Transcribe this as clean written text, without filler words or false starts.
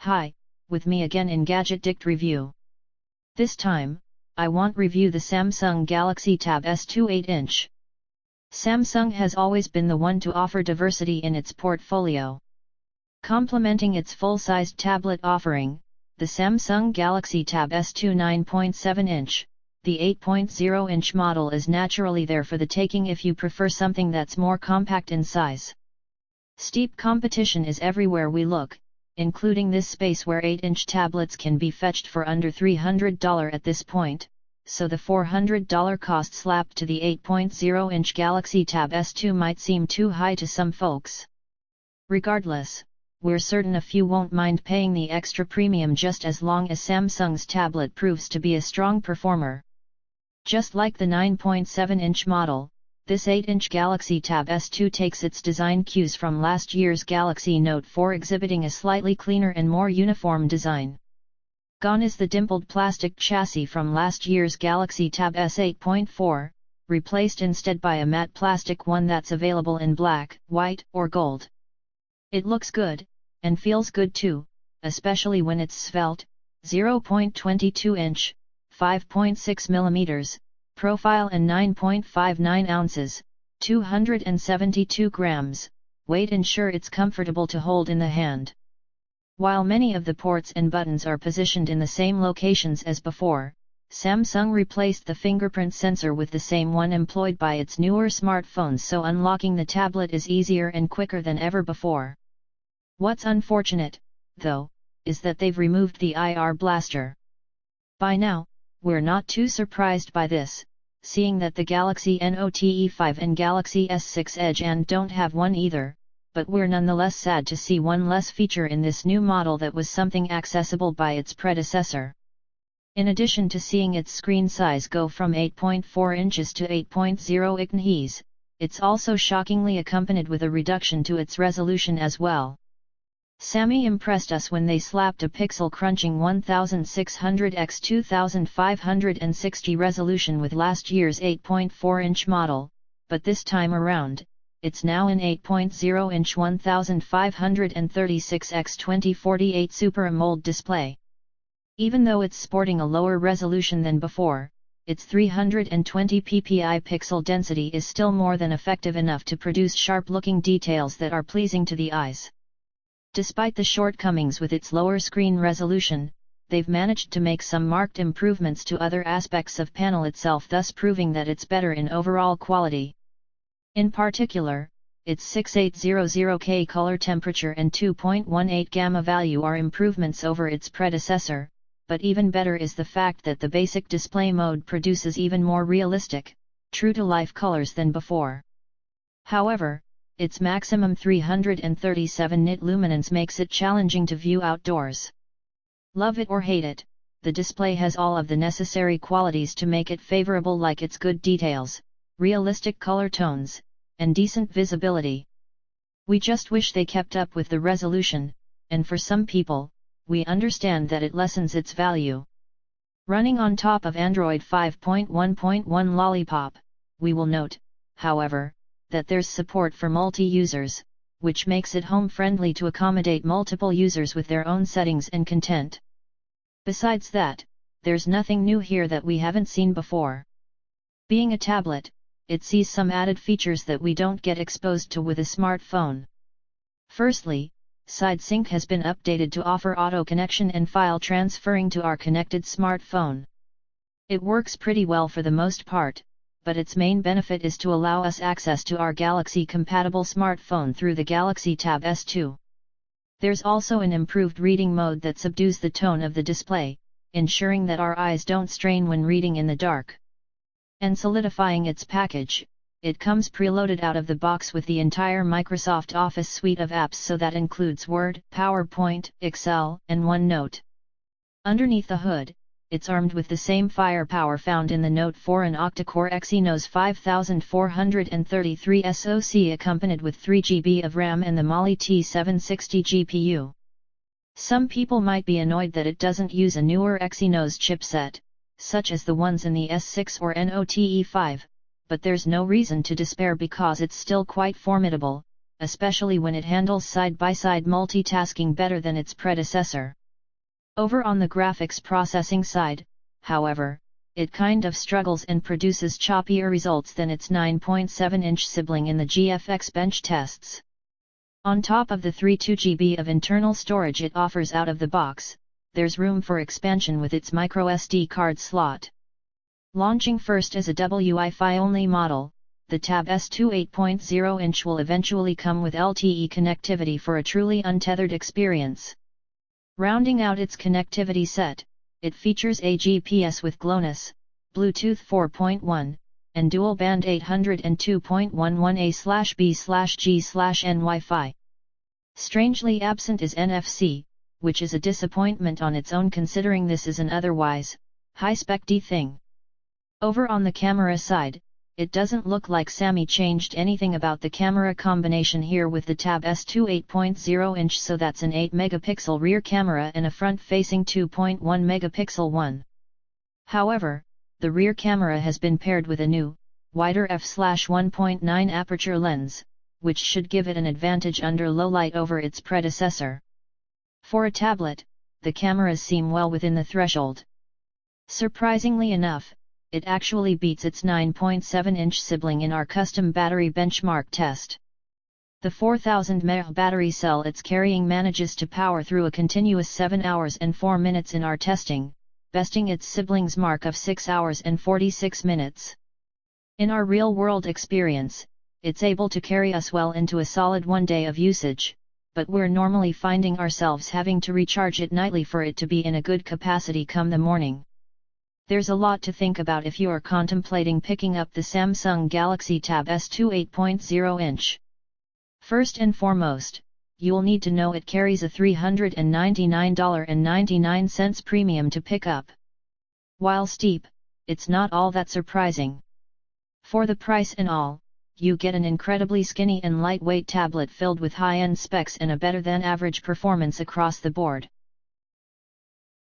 Hi, with me again in Gadget Dict Review. This time, I want review the Samsung Galaxy Tab S2 8-inch. Samsung has always been the one to offer diversity in its portfolio. Complementing its full-sized tablet offering, the Samsung Galaxy Tab S2 9.7-inch, the 8.0-inch model is naturally there for the taking if you prefer something that's more compact in size. Steep competition is everywhere we look, including this space where 8-inch tablets can be fetched for under $300 at this point, so the $400 cost slapped to the 8.0-inch Galaxy Tab S2 might seem too high to some folks. Regardless, we're certain a few won't mind paying the extra premium just as long as Samsung's tablet proves to be a strong performer. Just like the 9.7-inch model, this 8-inch Galaxy Tab S2 takes its design cues from last year's Galaxy Note 4, exhibiting a slightly cleaner and more uniform design. Gone is the dimpled plastic chassis from last year's Galaxy Tab S 8.4, replaced instead by a matte plastic one that's available in black, white, or gold. It looks good, and feels good too, especially when it's svelte, 0.22-inch, 5.6 mm, profile and 9.59 ounces, 272 grams, weight ensure it's comfortable to hold in the hand. While many of the ports and buttons are positioned in the same locations as before, Samsung replaced the fingerprint sensor with the same one employed by its newer smartphones, so unlocking the tablet is easier and quicker than ever before. What's unfortunate, though, is that they've removed the IR blaster. By now, we're not too surprised by this, seeing that the Galaxy Note 5 and Galaxy S6 Edge and don't have one either, but we're nonetheless sad to see one less feature in this new model that was something accessible by its predecessor. In addition to seeing its screen size go from 8.4 inches to 8.0 inches, it's also shockingly accompanied with a reduction to its resolution as well. Sammy impressed us when they slapped a pixel-crunching 1600 x 2560 resolution with last year's 8.4-inch model, but this time around, it's now an 8.0-inch 1536 x 2048 Super AMOLED display. Even though it's sporting a lower resolution than before, its 320 ppi pixel density is still more than effective enough to produce sharp-looking details that are pleasing to the eyes. Despite the shortcomings with its lower screen resolution, they've managed to make some marked improvements to other aspects of panel itself, thus proving that it's better in overall quality. In particular, its 6800K color temperature and 2.18 gamma value are improvements over its predecessor, but even better is the fact that the basic display mode produces even more realistic, true-to-life colors than before. However, its maximum 337 nit luminance makes it challenging to view outdoors. Love it or hate it, the display has all of the necessary qualities to make it favorable, like its good details, realistic color tones, and decent visibility. We just wish they kept up with the resolution, and for some people, we understand that it lessens its value. Running on top of Android 5.1.1 Lollipop, we will note, however, that there's support for multi-users, which makes it home-friendly to accommodate multiple users with their own settings and content. Besides that, there's nothing new here that we haven't seen before. Being a tablet, it sees some added features that we don't get exposed to with a smartphone. Firstly, Side Sync has been updated to offer auto connection and file transferring to our connected smartphone. It works pretty well for the most part, but its main benefit is to allow us access to our Galaxy-compatible smartphone through the Galaxy Tab S2. There's also an improved reading mode that subdues the tone of the display, ensuring that our eyes don't strain when reading in the dark. And solidifying its package, it comes preloaded out of the box with the entire Microsoft Office suite of apps, so that includes Word, PowerPoint, Excel, and OneNote. Underneath the hood, it's armed with the same firepower found in the Note 4, an octa-core Exynos 5433 SoC accompanied with 3 GB of RAM and the Mali T760 GPU. Some people might be annoyed that it doesn't use a newer Exynos chipset, such as the ones in the S6 or Note 5, but there's no reason to despair because it's still quite formidable, especially when it handles side-by-side multitasking better than its predecessor. Over on the graphics processing side, however, it kind of struggles and produces choppier results than its 9.7-inch sibling in the GFX bench tests. On top of the 32 GB of internal storage it offers out of the box, there's room for expansion with its microSD card slot. Launching first as a Wi-Fi only model, the Tab S2 8.0-inch will eventually come with LTE connectivity for a truly untethered experience. Rounding out its connectivity set, it features a GPS with GLONASS, Bluetooth 4.1, and dual-band 802.11a/b/g/n Wi-Fi. Strangely absent is NFC, which is a disappointment on its own considering this is an otherwise high-spec thing. Over on the camera side, it doesn't look like Sammy changed anything about the camera combination here with the Tab S2 8.0-inch, so that's an 8-megapixel rear camera and a front-facing 2.1-megapixel one. However, the rear camera has been paired with a new, wider f/1.9 aperture lens, which should give it an advantage under low light over its predecessor. For a tablet, the cameras seem well within the threshold. Surprisingly enough, it actually beats its 9.7-inch sibling in our custom battery benchmark test. The 4000 mAh battery cell it's carrying manages to power through a continuous 7 hours and 4 minutes in our testing, besting its sibling's mark of 6 hours and 46 minutes. In our real-world experience, it's able to carry us well into a solid 1 day of usage, but we're normally finding ourselves having to recharge it nightly for it to be in a good capacity come the morning. There's a lot to think about if you are contemplating picking up the Samsung Galaxy Tab S2 8.0-inch. First and foremost, you'll need to know it carries a $399.99 premium to pick up. While steep, it's not all that surprising. For the price and all, you get an incredibly skinny and lightweight tablet filled with high-end specs and a better-than-average performance across the board.